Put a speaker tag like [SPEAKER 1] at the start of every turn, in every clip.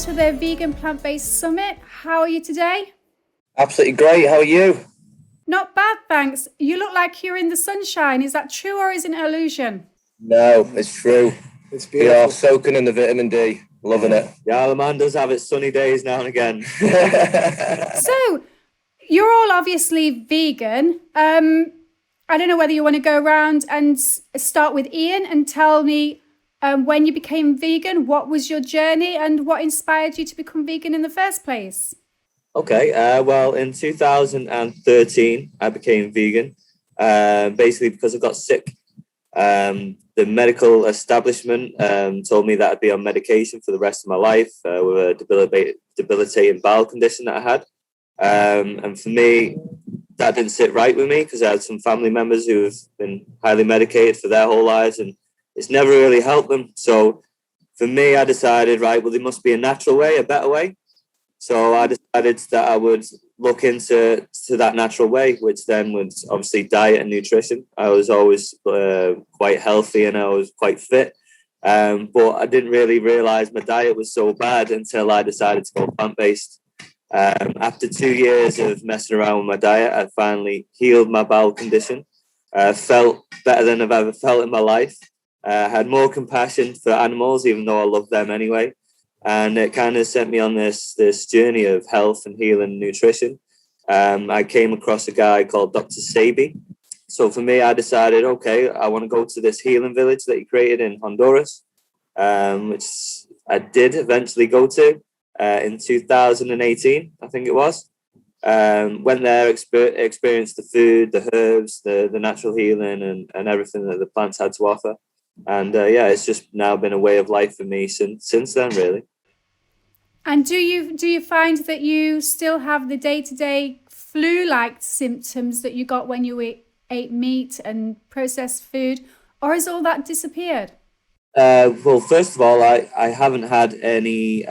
[SPEAKER 1] to the Vegan Plant-Based Summit. How are you today?
[SPEAKER 2] Absolutely great. How are you?
[SPEAKER 1] Not bad, thanks. You look like you're in the sunshine. Is that true or is it an illusion?
[SPEAKER 2] No, it's true.
[SPEAKER 3] It's
[SPEAKER 2] We
[SPEAKER 3] beautiful.
[SPEAKER 2] are soaking in the vitamin D. Loving it.
[SPEAKER 4] Yeah, the man does have its sunny days now and again.
[SPEAKER 1] So, you're all obviously vegan. I don't know whether you want to go around and start with Ian and tell me when you became vegan, what was your journey and what inspired you to become vegan in the first place?
[SPEAKER 4] Okay, well, in 2013, I became vegan, basically because I got sick. The medical establishment told me that I'd be on medication for the rest of my life with a debilitating bowel condition that I had. And for me, that didn't sit right with me because I had some family members who have been highly medicated for their whole lives and it's never really helped them. So for me, I decided, right, well, there must be a natural way, a better way. So I decided that I would look into that natural way, which then was obviously diet and nutrition. I was always quite healthy and I was quite fit. But I didn't really realize my diet was so bad until I decided to go plant-based. After 2 years of messing around with my diet, I finally healed my bowel condition. Felt better than I've ever felt in my life. Had more compassion for animals, even though I love them anyway. And it kind of sent me on this journey of health and healing and nutrition. I came across a guy called Dr. Sebi. So for me, I decided, okay, I want to go to this healing village that he created in Honduras, which I did eventually go to. In 2018, I think it was. Went there, experienced the food, the herbs, the natural healing and everything that the plants had to offer. And it's just now been a way of life for me since then, really.
[SPEAKER 1] And do you find that you still have the day-to-day flu-like symptoms that you got when you ate meat and processed food, or has all that disappeared?
[SPEAKER 4] Well, first of all, I haven't had any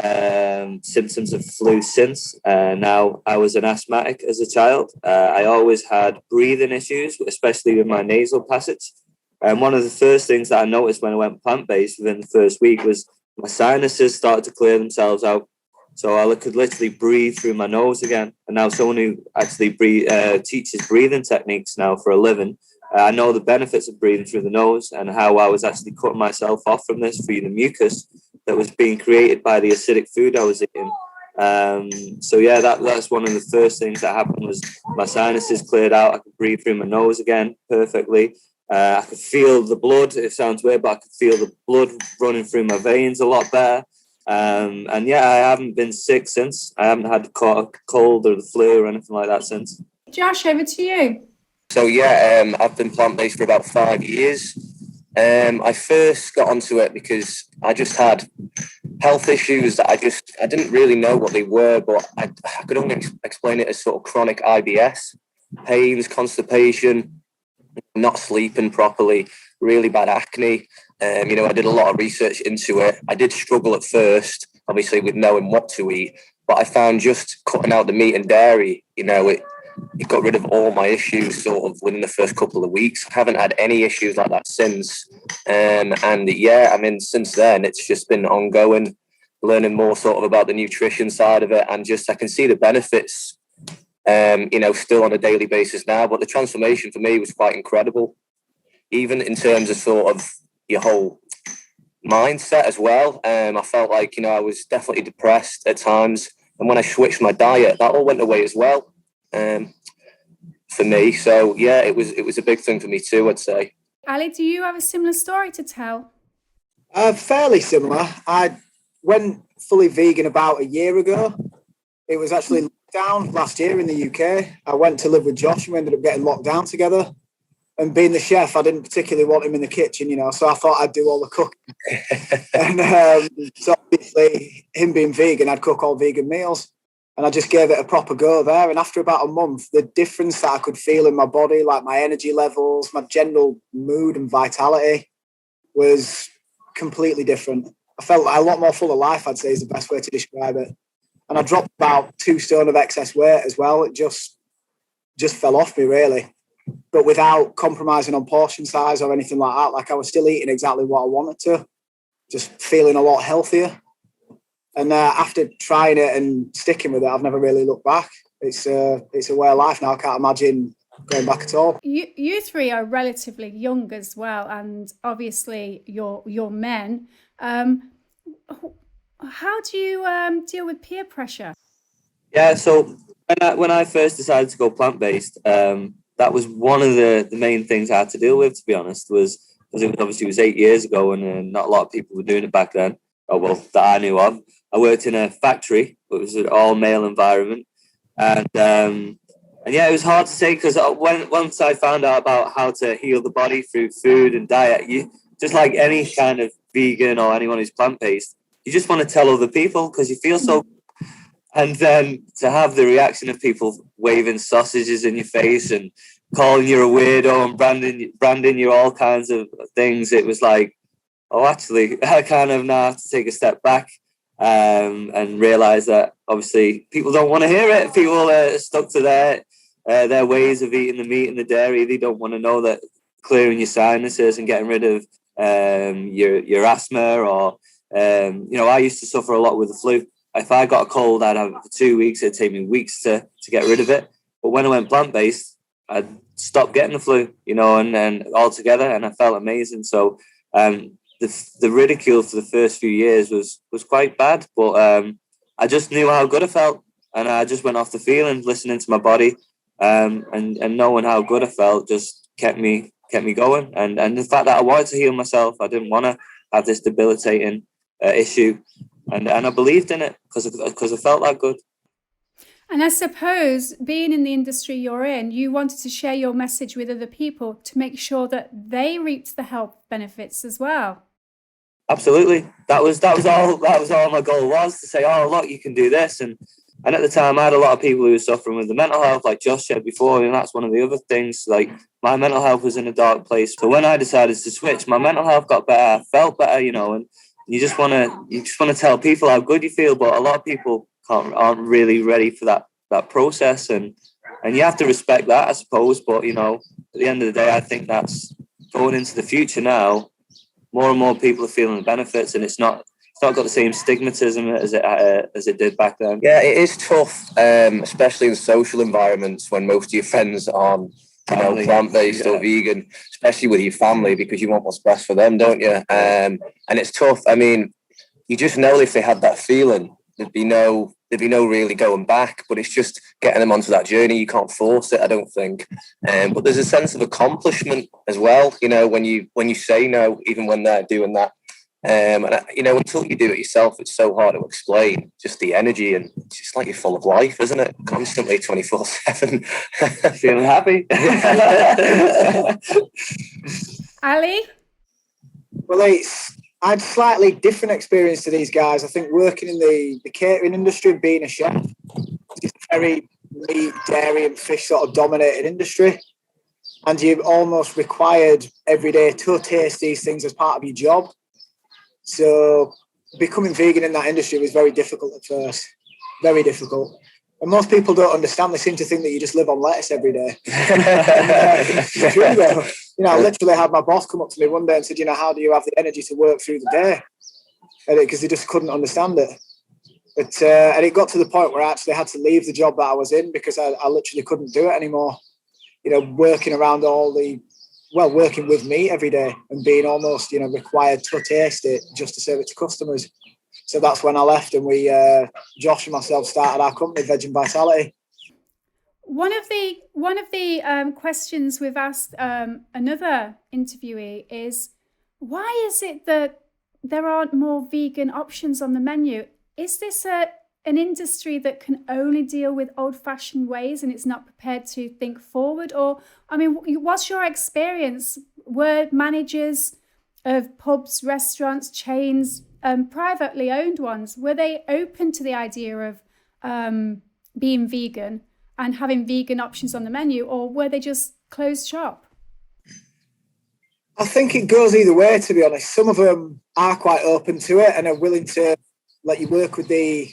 [SPEAKER 4] symptoms of flu since. Now, I was an asthmatic as a child. I always had breathing issues, especially with my nasal passage. And one of the first things that I noticed when I went plant-based within the first week was my sinuses started to clear themselves out. So I could literally breathe through my nose again. And now someone who actually teaches breathing techniques now for a living, I know the benefits of breathing through the nose and how I was actually cutting myself off from this through the mucus that was being created by the acidic food I was eating. That's one of the first things that happened was my sinuses cleared out. I could breathe through my nose again perfectly. I could feel the blood. It sounds weird, but I could feel the blood running through my veins a lot better. I haven't been sick since. I haven't had a cold or the flu or anything like that since.
[SPEAKER 1] Josh, over to you.
[SPEAKER 2] So I've been plant-based for about 5 years. I first got onto it because I just had health issues that I didn't really know what they were, but I could only explain it as sort of chronic IBS, pains, constipation, not sleeping properly, really bad acne. I did a lot of research into it. I did struggle at first, obviously, with knowing what to eat, but I found just cutting out the meat and dairy, it got rid of all my issues sort of within the first couple of weeks. I haven't had any issues like that since. Since then, it's just been ongoing, learning more sort of about the nutrition side of it. And just I can see the benefits, still on a daily basis now. But the transformation for me was quite incredible, even in terms of sort of your whole mindset as well. I felt like, I was definitely depressed at times. And when I switched my diet, that all went away as well. For me, so it was a big thing for me too, I'd say.
[SPEAKER 1] Ali, do you have a similar story to tell?
[SPEAKER 3] Fairly similar. I went fully vegan about a year ago. It was actually lockdown last year in the UK. I went to live with Josh and we ended up getting locked down together. And being the chef, I didn't particularly want him in the kitchen, so I thought I'd do all the cooking. And so obviously, him being vegan, I'd cook all vegan meals. And I just gave it a proper go there. And after about a month, the difference that I could feel in my body, like my energy levels, my general mood and vitality was completely different. I felt a lot more full of life, I'd say is the best way to describe it. And I dropped about 2 stone of excess weight as well. It just fell off me, really. But without compromising on portion size or anything like that. Like I was still eating exactly what I wanted to, just feeling a lot healthier. And after trying it and sticking with it, I've never really looked back. It's a way of life now. I can't imagine going back at all.
[SPEAKER 1] You three are relatively young as well, and obviously you're men. How do you deal with peer pressure?
[SPEAKER 4] Yeah, so when I first decided to go plant-based, that was one of the main things I had to deal with, to be honest, was because it was 8 years ago, and not a lot of people were doing it back then, that I knew of. I worked in a factory, it was an all-male environment, and yeah, it was hard to say, because once I found out about how to heal the body through food and diet, you just like any kind of vegan or anyone who's plant-based, you just want to tell other people because you feel so. And then to have the reaction of people waving sausages in your face and calling you a weirdo and branding you all kinds of things, it was like, oh, actually, I kind of now have to take a step back and realize that obviously people don't want to hear it. People are stuck to their ways of eating the meat and the dairy. They don't want to know that clearing your sinuses and getting rid of your asthma or I used to suffer a lot with the flu. If I got a cold, I'd have it for 2 weeks. It'd take me weeks to get rid of it. But when I went plant-based, I'd stopped getting the flu, and altogether, and I felt amazing. So the ridicule for the first few years was quite bad, but I just knew how good I felt, and I just went off the feeling, listening to my body, and knowing how good I felt just kept me going. And the fact that I wanted to heal myself, I didn't want to have this debilitating issue. And I believed in it because I felt that good.
[SPEAKER 1] And I suppose being in the industry you're in, you wanted to share your message with other people to make sure that they reaped the health benefits as well.
[SPEAKER 4] Absolutely. That was all my goal was, to say, oh, look, you can do this. And at the time, I had a lot of people who were suffering with the mental health, like Josh said before, and that's one of the other things. Like, my mental health was in a dark place. So when I decided to switch, my mental health got better, felt better, and you just want to tell people how good you feel, but a lot of people aren't really ready for that process, and you have to respect that, I suppose. But at the end of the day, I think that's going into the future now. More and more people are feeling the benefits, and it's not got the same stigmatism as it did back then.
[SPEAKER 2] Yeah, it is tough, especially in social environments when most of your friends aren't plant-based or vegan, especially with your family, because you want what's best for them, don't you? And it's tough. I mean, you just know if they had that feeling, there'd be no really going back, but it's just getting them onto that journey. You can't force it, I don't think. But there's a sense of accomplishment as well, when you say no, even when they're doing that. And until you do it yourself, it's so hard to explain just the energy, and it's just like you're full of life, isn't it? Constantly 24/7.
[SPEAKER 4] Feeling happy.
[SPEAKER 1] Ali?
[SPEAKER 3] Well, I had slightly different experience to these guys. I think working in the catering industry and being a chef, it's a very meat, dairy and fish sort of dominated industry. And you're almost required every day to taste these things as part of your job. So becoming vegan in that industry was very difficult at first, very difficult. And most people don't understand. They seem to think that you just live on lettuce every day. It's true though. I literally had my boss come up to me one day and said, how do you have the energy to work through the day? Because they just couldn't understand it. But and it got to the point where I actually had to leave the job that I was in because I literally couldn't do it anymore. Working around working with meat every day and being almost, required to taste it just to serve it to customers. So that's when I left, and we, Josh and myself, started our company, Veg Vitality.
[SPEAKER 1] One of the questions we've asked another interviewee is, why is it that there aren't more vegan options on the menu? Is this an industry that can only deal with old-fashioned ways and it's not prepared to think forward? Or, what's your experience? Were managers of pubs, restaurants, chains, privately owned ones, were they open to the idea of being vegan and having vegan options on the menu, or were they just closed shop?
[SPEAKER 3] I think it goes either way, to be honest. Some of them are quite open to it and are willing to let you work with the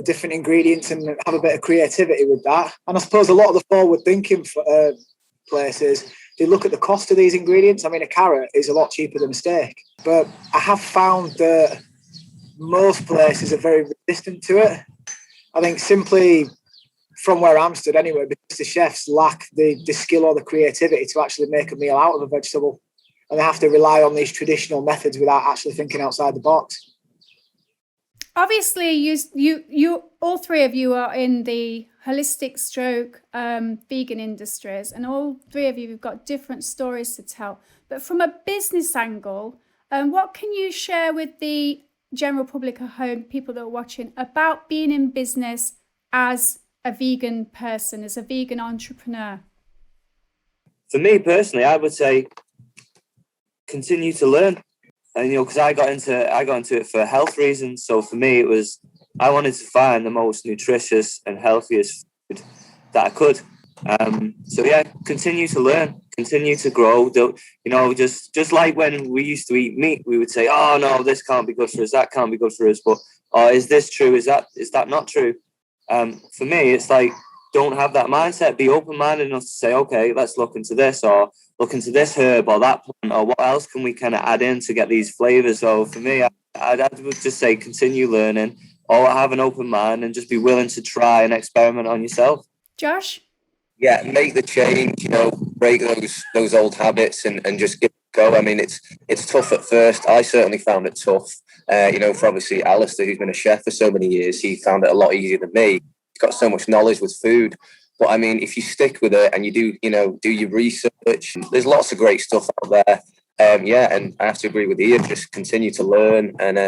[SPEAKER 3] different ingredients and have a bit of creativity with that. And I suppose a lot of the forward-thinking places, they look at the cost of these ingredients. A carrot is a lot cheaper than a steak. But I have found that most places are very resistant to it. I think simply from where I'm stood anyway, because the chefs lack the skill or the creativity to actually make a meal out of a vegetable. And they have to rely on these traditional methods without actually thinking outside the box.
[SPEAKER 1] Obviously, you all three of you are in the holistic stroke vegan industries, and all three of you have got different stories to tell. But from a business angle, what can you share with the general public at home, people that are watching, about being in business as a vegan person, as a vegan entrepreneur?
[SPEAKER 4] For me personally, I would say continue to learn. And because I got into it for health reasons. So for me, it was I wanted to find the most nutritious and healthiest food that I could. So yeah, continue to learn, continue to grow. Just like when we used to eat meat, we would say, "Oh no, this can't be good for us. That can't be good for us." But is this true? Is that not true? For me, it's like don't have that mindset. Be open-minded enough to say, "Okay, let's look into this or look into this herb or that plant or what else can we kind of add in to get these flavors." So for me, I would just say continue learning or have an open mind and just be willing to try and experiment on yourself.
[SPEAKER 1] Josh?
[SPEAKER 2] Yeah, make the change, break those old habits and just give it a go. I mean, it's tough at first. I certainly found it tough. For obviously Alistair, who's been a chef for so many years, he found it a lot easier than me. He's got so much knowledge with food. But I mean, if you stick with it and you do your research, there's lots of great stuff out there. And I have to agree with Ian, just continue to learn. And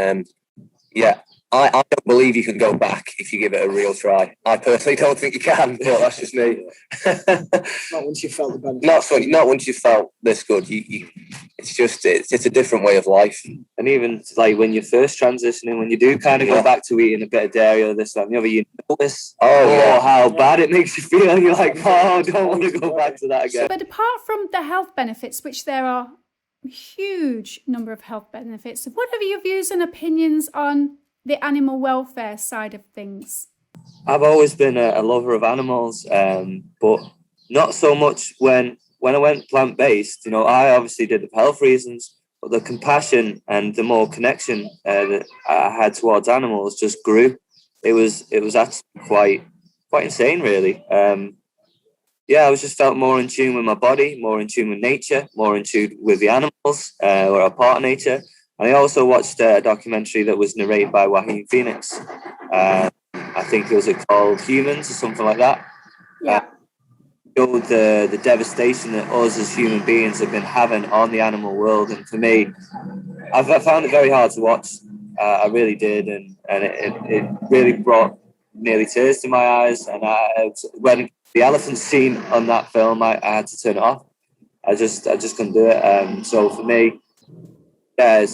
[SPEAKER 2] I don't believe you can go back if you give it a real try. I personally don't think you can, but that's just me.
[SPEAKER 3] Not once you've felt the benefit.
[SPEAKER 2] Not once you've felt this good. It's a different way of life.
[SPEAKER 4] And even like when you're first transitioning, when you do kind of go back to eating a bit of dairy or this, that, and the other, you notice how bad it makes you feel. And you're like, I don't want to go back to that again.
[SPEAKER 1] But apart from the health benefits, which there are a huge number of health benefits, what are your views and opinions on the animal welfare side of things?
[SPEAKER 4] I've always been a lover of animals, but not so much when I went plant-based. I obviously did it for health reasons, but the compassion and the more connection that I had towards animals just grew. It was actually quite insane, really. I was just felt more in tune with my body, more in tune with nature, more in tune with the animals, or a part of nature. And I also watched a documentary that was narrated by Joaquin Phoenix. I think it was called Humans or something like that.
[SPEAKER 1] Yeah.
[SPEAKER 4] Showed the devastation that us as human beings have been having on the animal world. And for me, I found it very hard to watch. I really did. And it really brought nearly tears to my eyes. And when the elephant scene on that film, I had to turn it off. I just couldn't do it. So for me, I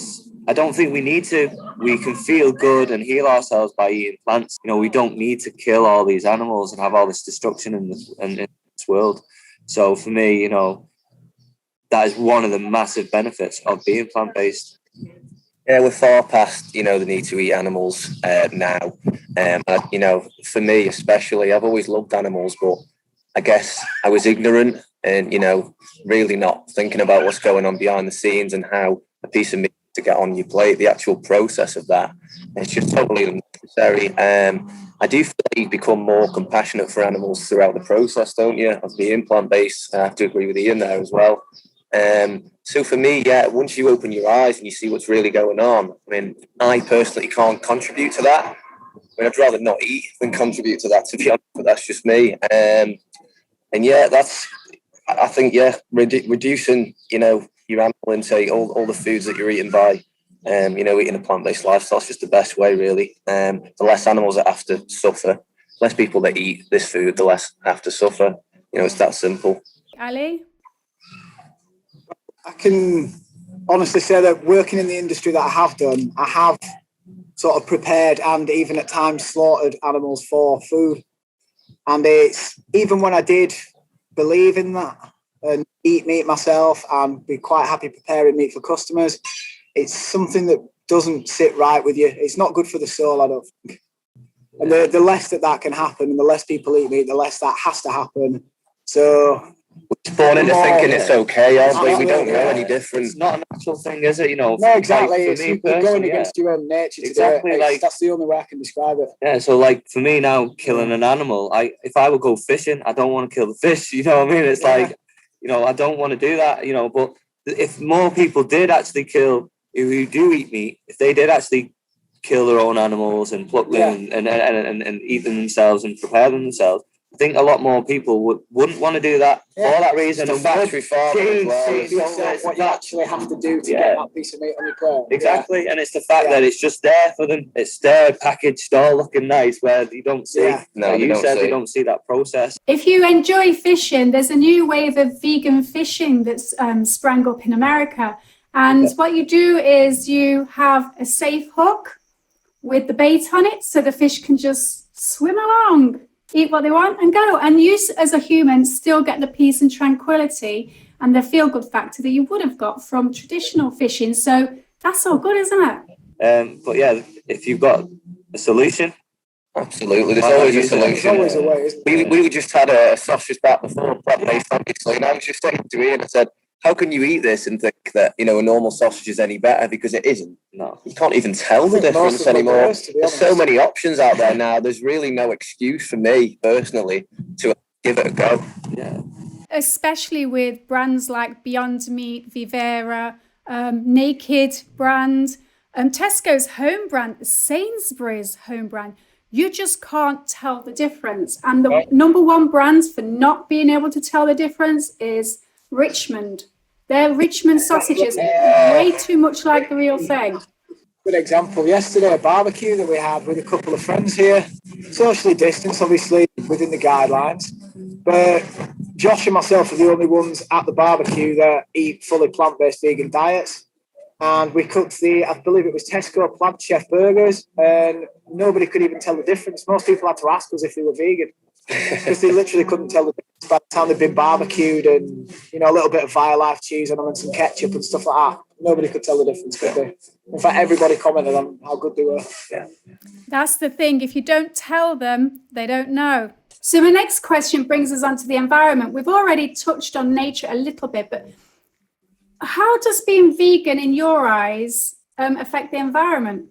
[SPEAKER 4] don't think we need to. We can feel good and heal ourselves by eating plants. We don't need to kill all these animals and have all this destruction in this world. So for me, that is one of the massive benefits of being plant-based.
[SPEAKER 2] Yeah, we're far past, the need to eat animals now. For me especially, I've always loved animals, but I guess I was ignorant and, really not thinking about what's going on behind the scenes and how a piece of meat to get on your plate, the actual process of that. It's just totally unnecessary. I do feel like you become more compassionate for animals throughout the process, don't you, of being plant-based. I have to agree with Ian there as well. So for me, once you open your eyes and you see what's really going on, I mean, I personally can't contribute to that. I mean, I'd rather not eat than contribute to that, to be honest, but that's just me. Reducing, your animal intake, all the foods that you're eating by, eating a plant-based lifestyle is just the best way, really. The less animals that have to suffer, less people that eat this food, the less have to suffer. It's that simple.
[SPEAKER 1] Ali?
[SPEAKER 3] I can honestly say that working in the industry that I have done, I have sort of prepared and even at times slaughtered animals for food. And it's even when I did believe in that and eat meat myself and be quite happy preparing meat for customers, it's something that doesn't sit right with you. It's not good for the soul, I don't think. And the less that can happen and the less people eat meat, the less that has to happen. So
[SPEAKER 2] We're born into thinking it's okay, aren't we? We don't know any
[SPEAKER 4] It's
[SPEAKER 2] different.
[SPEAKER 4] not a natural thing, is it? You know,
[SPEAKER 3] No, exactly.
[SPEAKER 4] Like, for me
[SPEAKER 3] You're going
[SPEAKER 4] personally,
[SPEAKER 3] against your own nature.
[SPEAKER 4] Exactly, like-
[SPEAKER 3] that's the only way I can describe it.
[SPEAKER 4] Yeah, so like for me now, killing an animal, if I would go fishing, I don't want to kill the fish. You know what I mean? It's like, you know, I don't want to do that. You know, but if more people did actually kill, who do eat meat, if they did actually kill their own animals and pluck them and eat them themselves and prepare them themselves, I think a lot more people wouldn't want to do that for that reason.
[SPEAKER 2] It's factory farming as well.
[SPEAKER 3] It's what you actually have to do to get that piece of meat on your plate.
[SPEAKER 4] Exactly, and it's the fact that it's just there for them. It's there, packaged, all looking nice, where you don't see.
[SPEAKER 3] Yeah.
[SPEAKER 2] No,
[SPEAKER 4] you said you don't see that process.
[SPEAKER 1] If you enjoy fishing, there's a new wave of vegan fishing that's sprang up in America. And what you do is you have a safe hook with the bait on it, so the fish can just swim along, eat what they want and go. And you as a human still get the peace and tranquility and the feel-good factor that you would have got from traditional fishing. So that's all good, isn't it?
[SPEAKER 4] But yeah, if you've got a solution,
[SPEAKER 2] absolutely, there's always a solution.
[SPEAKER 3] There's always a way, isn't there?
[SPEAKER 2] We just had a sausage back before, plant-based, obviously, and I was just saying to Ian, I said, how can you eat this and think that, you know, a normal sausage is any better? Because it isn't.
[SPEAKER 4] No.
[SPEAKER 2] You can't even tell the difference anymore. There's so many options out there now. There's really no excuse for me, personally, to give it a go.
[SPEAKER 4] Yeah.
[SPEAKER 1] Especially with brands like Beyond Meat, Vivera, Naked brand, Tesco's home brand, Sainsbury's home brand. You just can't tell the difference. And the number one brands for not being able to tell the difference is Richmond. Their Richmond sausages way too much like the real thing.
[SPEAKER 3] Good example. Yesterday, a barbecue that we had with a couple of friends here, socially distanced, obviously, within the guidelines. But Josh and myself are the only ones at the barbecue that eat fully plant-based vegan diets. And we cooked I believe it was Tesco Plant Chef burgers, and nobody could even tell the difference. Most people had to ask us if they were vegan, because they literally couldn't tell the difference by the time they'd been barbecued and, you know, a little bit of Violife cheese on them and some ketchup and stuff like that. Nobody could tell the difference, could they? In fact, everybody commented on how good they were. Yeah.
[SPEAKER 1] That's the thing. If you don't tell them, they don't know. So my next question brings us on to the environment. We've already touched on nature a little bit, but how does being vegan, in your eyes, affect the environment?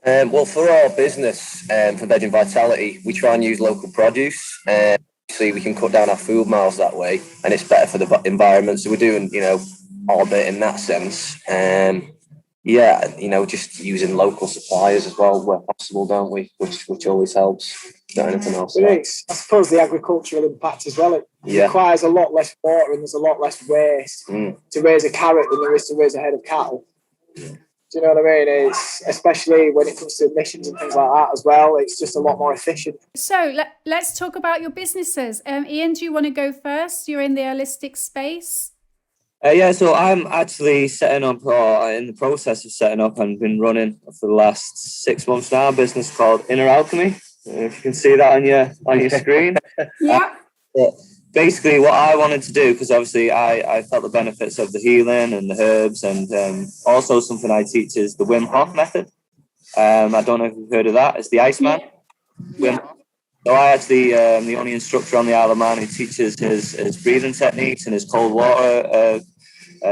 [SPEAKER 2] Well, for our business, for Veg Vitality, we try and use local produce. Obviously, we can cut down our food miles that way, and it's better for the environment. So we're doing, you know, our bit in that sense. Yeah, you know, just using local suppliers as well where possible, don't we? Which always helps. Not anything else.
[SPEAKER 3] I suppose the agricultural impact as well. It requires a lot less water and there's a lot less waste to raise a carrot than there is to raise a head of cattle. Do you know what I mean? It's especially when it comes to emissions and things like that as well. It's just a lot more efficient.
[SPEAKER 1] So let's talk about your businesses. Ian, do you want to go first? You're in the holistic space.
[SPEAKER 4] So I'm actually setting up, or in the process of setting up, and been running for the last 6 months now, a business called Alchemy. If you can see that on your screen.
[SPEAKER 1] Yeah.
[SPEAKER 4] Basically, what I wanted to do, because obviously I felt the benefits of the healing and the herbs, and also something I teach is the Wim Hawke method. I don't know if you've heard of that. It's the Iceman.
[SPEAKER 1] Yeah.
[SPEAKER 4] So I actually the only instructor on the Isle of Man who teaches his breathing techniques and his cold water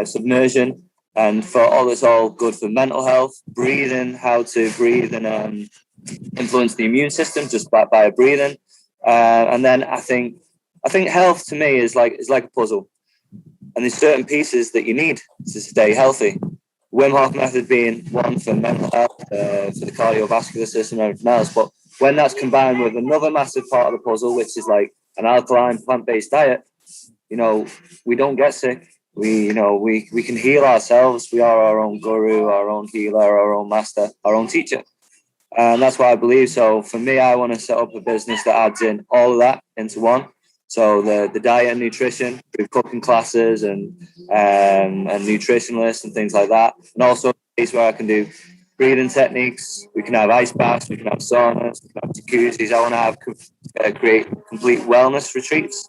[SPEAKER 4] submersion, and it's all good for mental health, breathing, how to breathe and influence the immune system just by breathing. And then I think health to me is like a puzzle, and there's certain pieces that you need to stay healthy. Wim Hof method being one for mental health, for the cardiovascular system and everything else. But when that's combined with another massive part of the puzzle, which is like an alkaline plant-based diet, you know, we don't get sick. We can heal ourselves. We are our own guru, our own healer, our own master, our own teacher. And that's why I believe. So for me, I want to set up a business that adds in all of that into one. So the diet and nutrition, through cooking classes and nutritionalists and things like that. And also a place where I can do breathing techniques. We can have ice baths, we can have saunas, we can have jacuzzis. I want to create complete wellness retreats,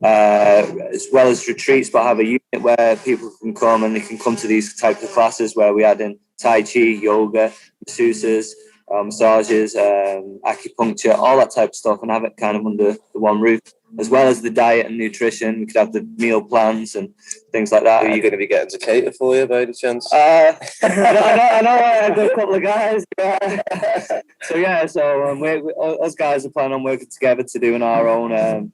[SPEAKER 4] as well as retreats, but have a unit where people can come and they can come to these types of classes where we add in Tai Chi, yoga, masseuses, massages, acupuncture, all that type of stuff, and have it kind of under the one roof, as well as the diet and nutrition. We could have the meal plans and things like that.
[SPEAKER 2] Who are you going to be getting to cater for you by any chance?
[SPEAKER 4] I know I've got a couple of guys. Us guys are planning on working together to doing our own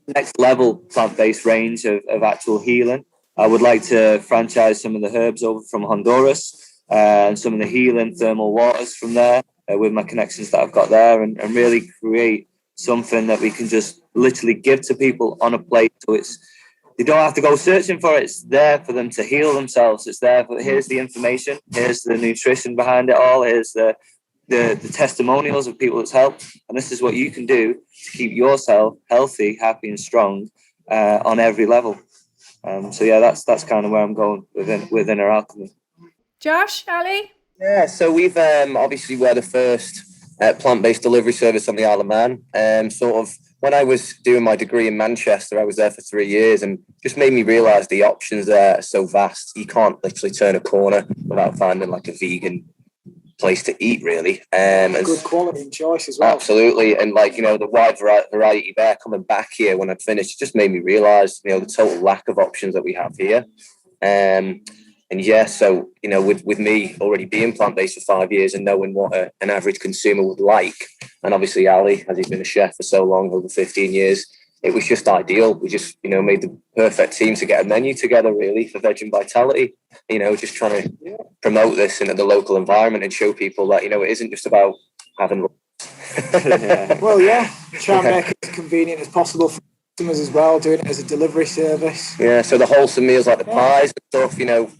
[SPEAKER 4] next level plant-based range of actual healing. I would like to franchise some of the herbs over from Honduras and some of the healing thermal waters from there with my connections that I've got there, and really create something that we can just literally give to people on a plate. So they don't have to go searching for it. It's there for them to heal themselves. It's there for, here's the information, here's the nutrition behind it all, here's the testimonials of people that's helped, and this is what you can do to keep yourself healthy, happy and strong on every level. That's kind of where I'm going within our Alchemy.
[SPEAKER 1] Josh, Ali?
[SPEAKER 2] Yeah, so we've obviously we're the first plant-based delivery service on the Isle of Man. Sort of when I was doing my degree in Manchester, I was there for 3 years, and just made me realise the options there are so vast. You can't literally turn a corner without finding like a vegan place to eat, really.
[SPEAKER 3] Good quality and choice as well.
[SPEAKER 2] Absolutely, and the wide variety there. Coming back here when I'd finished, it just made me realise the total lack of options that we have here. So with me already being plant-based for 5 years and knowing what an average consumer would like, and obviously Ali, as he's been a chef for so long, over 15 years, it was just ideal. We just made the perfect team to get a menu together, really, for Veg Vitality. Just trying to promote this into the local environment and show people that it isn't just about having.
[SPEAKER 3] Well, try and make it as convenient as possible for customers as well, doing it as a delivery service.
[SPEAKER 2] Yeah, so the wholesome meals like the pies and stuff,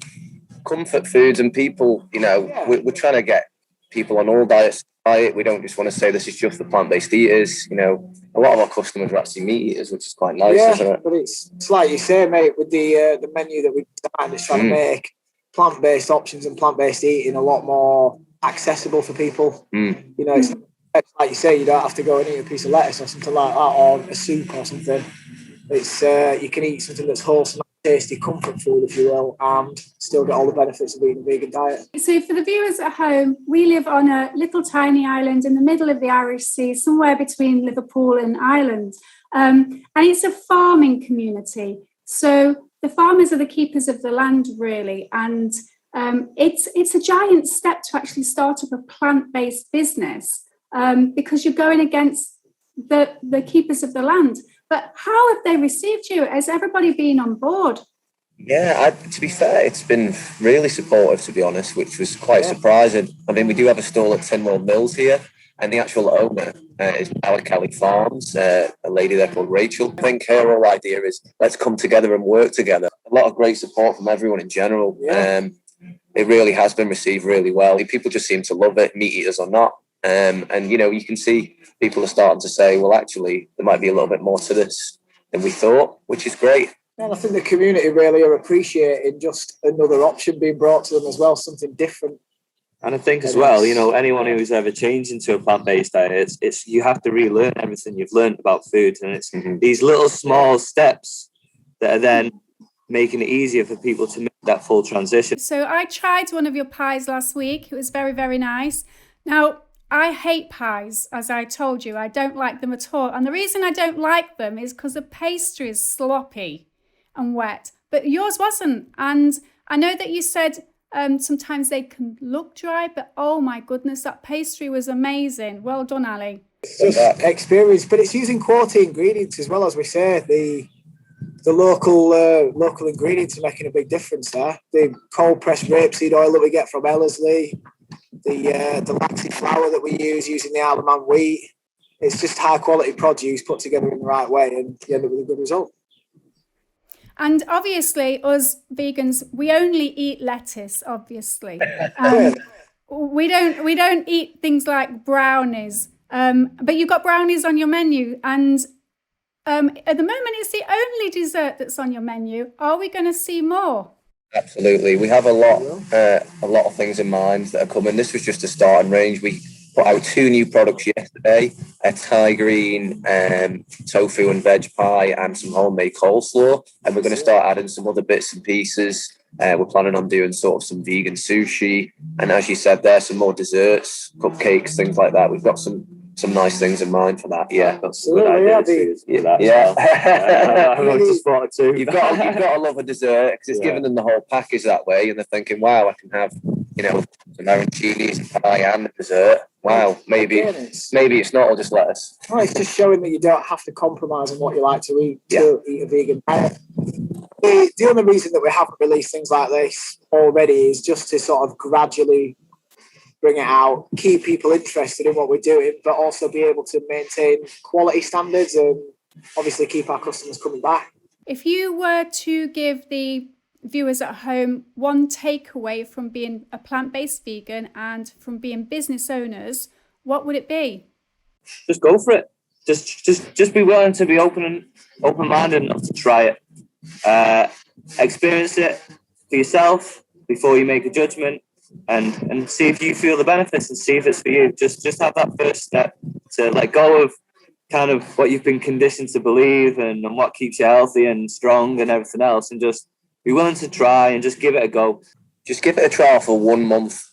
[SPEAKER 2] comfort foods, and people, we're trying to get people on all diets. We don't just want to say this is just for plant-based eaters. A lot of our customers are actually meat eaters, which is quite nice, isn't it?
[SPEAKER 3] But it's like you say, mate, with the menu that we designed, it's trying to make plant-based options and plant-based eating a lot more accessible for people. It's like you say, you don't have to go and eat a piece of lettuce or something like that, or a soup or something. It's you can eat something that's wholesome, tasty comfort food, if you will, and still get all the benefits of eating a vegan diet.
[SPEAKER 1] So for the viewers at home, we live on a little tiny island in the middle of the Irish Sea, somewhere between Liverpool and Ireland. And it's a farming community. So the farmers are the keepers of the land, really. And it's a giant step to actually start up a plant-based business because you're going against the keepers of the land. But how have they received you? Has everybody been on board?
[SPEAKER 2] Yeah, to be fair, it's been really supportive, to be honest, which was quite surprising. I mean, we do have a stall at Tinwell Mills here, and the actual owner is Kelly Farms, a lady there called Rachel. I think her whole idea is let's come together and work together. A lot of great support from everyone in general. It really has been received really well. People just seem to love it, meat eaters or not. And you can see people are starting to say, well, actually, there might be a little bit more to this than we thought, which is great.
[SPEAKER 3] And I think the community really are appreciating just another option being brought to them as well, something different.
[SPEAKER 4] And I think as well, anyone who's ever changed into a plant-based diet, it's you have to relearn everything you've learned about food, and it's these little small steps that are then making it easier for people to make that full transition.
[SPEAKER 1] So I tried one of your pies last week. It was very, very nice. Now, I hate pies, as I told you. I don't like them at all. And the reason I don't like them is because the pastry is sloppy and wet. But yours wasn't. And I know that you said sometimes they can look dry, but oh my goodness, that pastry was amazing. Well done, Ali.
[SPEAKER 3] It's just experience, but it's using quality ingredients as well, as we say. The local ingredients are making a big difference there. The cold pressed rapeseed oil that we get from Ellerslie, the laxy flour that we use using the Isle of Man wheat. It's just high quality produce put together in the right way, and you end up with a good result.
[SPEAKER 1] And obviously, us vegans, we only eat lettuce. Obviously, we don't eat things like brownies. But you've got brownies on your menu, and at the moment, it's the only dessert that's on your menu. Are we going to see more?
[SPEAKER 2] Absolutely, we have a lot of things in mind that are coming. This was just a starting range. We put out 2 new products yesterday: a Thai green tofu and veg pie, and some homemade coleslaw. And we're going to start adding some other bits and pieces We're planning on doing sort of some vegan sushi, and as you said, there's some more desserts, cupcakes, things like that. We've got some nice things in mind for that. Yeah,
[SPEAKER 4] that's a good idea.
[SPEAKER 2] You've got to love a dessert, because it's giving them the whole package that way, and they're thinking, wow, I can have, you know, some arancinis, pie, and the dessert. Wow, maybe it's not all just lettuce.
[SPEAKER 3] Well, it's just showing that you don't have to compromise on what you like to eat to eat a vegan diet. The only reason that we haven't released things like this already is just to sort of gradually bring it out, keep people interested in what we're doing, but also be able to maintain quality standards and obviously keep our customers coming back.
[SPEAKER 1] If you were to give the viewers at home one takeaway from being a plant-based vegan and from being business owners, what would it be?
[SPEAKER 4] Just go for it. Just be willing to be open-minded enough to try it. Experience it for yourself before you make a judgment, and see if you feel the benefits and see if it's for you. Just have that first step to let go of kind of what you've been conditioned to believe and what keeps you healthy and strong and everything else, and just be willing to try and just give it a go.
[SPEAKER 2] Just give it a trial for 1 month.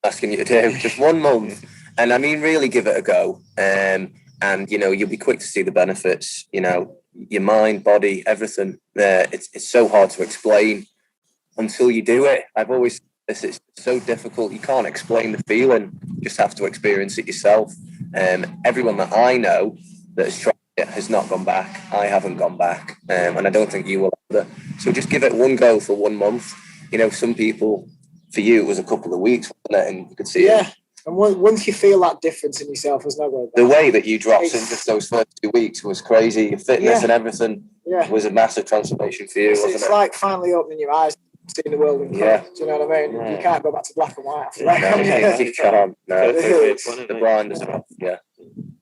[SPEAKER 2] Asking you to do just 1 month, and I mean really give it a go. And you know, you'll be quick to see the benefits. You know, your mind, body, everything. It's so hard to explain until you do it. I've always said this, it's so difficult. You can't explain the feeling. You just have to experience it yourself. Everyone that I know that has tried it has not gone back. I haven't gone back, and I don't think you will either. So just give it one go for 1 month. You know, some people, for you, it was a couple of weeks, wasn't it? And you could see it.
[SPEAKER 3] And once you feel that difference in yourself, there's no going back.
[SPEAKER 2] The way that you dropped in just those first 2 weeks was crazy. Your fitness and everything was a massive transformation for you, wasn't it?
[SPEAKER 3] It's like finally opening your eyes, seeing the world in colour. Do you know what I mean? You can't go back to black and white after that.
[SPEAKER 2] You can't. No. The blinders are off. Yeah.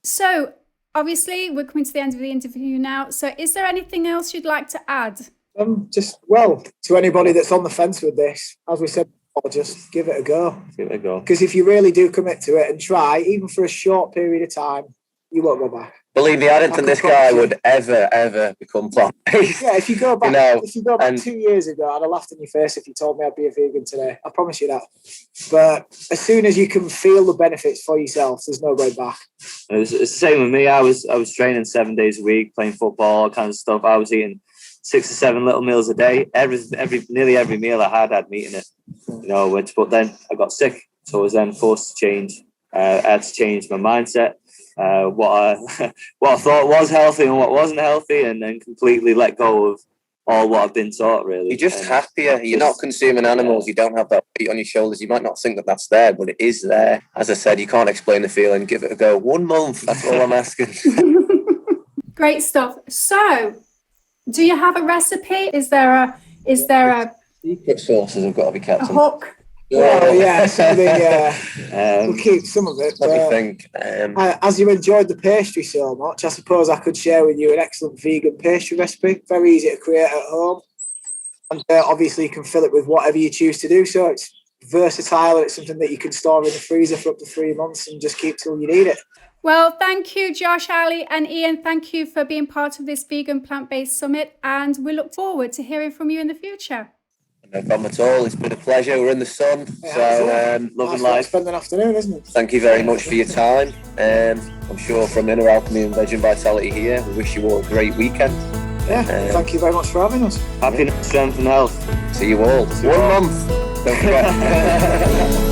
[SPEAKER 1] So, obviously, we're coming to the end of the interview now. So, is there anything else you'd like to add?
[SPEAKER 3] To anybody that's on the fence with this, as we said, just give it a go.
[SPEAKER 4] Give it a go.
[SPEAKER 3] Because if you really do commit to it and try, even for a short period of time, you won't go back.
[SPEAKER 2] Believe me, I didn't think this guy would ever become plant-based.
[SPEAKER 3] Yeah, if you go back, 2 years ago, I'd have laughed in your face if you told me I'd be a vegan today. I promise you that. But as soon as you can feel the benefits for yourself, there's no going back.
[SPEAKER 4] It's the same with me. I was training 7 days a week, playing football, all kinds of stuff. I was eating 6 or 7 little meals a day. Nearly every meal I had meat in it. You know, but then I got sick, so I was then forced to change. I had to change my mindset, what I thought was healthy and what wasn't healthy, and then completely let go of all what I've been taught. Really,
[SPEAKER 2] you're just happier. You're not consuming animals. You don't have that weight on your shoulders. You might not think that that's there, but it is there. As I said, you can't explain the feeling. Give it a go. 1 month. That's all I'm asking.
[SPEAKER 1] Great stuff. So, do you have a recipe? Is there a
[SPEAKER 2] secret sauces have got to be kept.
[SPEAKER 1] A Hawke?
[SPEAKER 3] We'll keep some of it.
[SPEAKER 2] Let me think.
[SPEAKER 3] As you enjoyed the pastry so much, I suppose I could share with you an excellent vegan pastry recipe. Very easy to create at home. And obviously you can fill it with whatever you choose to do. So it's versatile, and it's something that you can store in the freezer for up to 3 months and just keep till you need it.
[SPEAKER 1] Well, thank you, Josh, Ali, and Ian. Thank you for being part of this Vegan Plant-Based Summit, and we look forward to hearing from you in the future.
[SPEAKER 2] No problem at all. It's been a pleasure. We're in the sun, loving life.
[SPEAKER 3] Spend an afternoon, isn't it?
[SPEAKER 2] Thank you very much for your time. I'm sure from Inner Alchemy and Veg Vitality here, we wish you all a great weekend.
[SPEAKER 3] Thank you very much for having us.
[SPEAKER 4] Happiness, strength and health.
[SPEAKER 2] See you all. 1 month. Don't forget.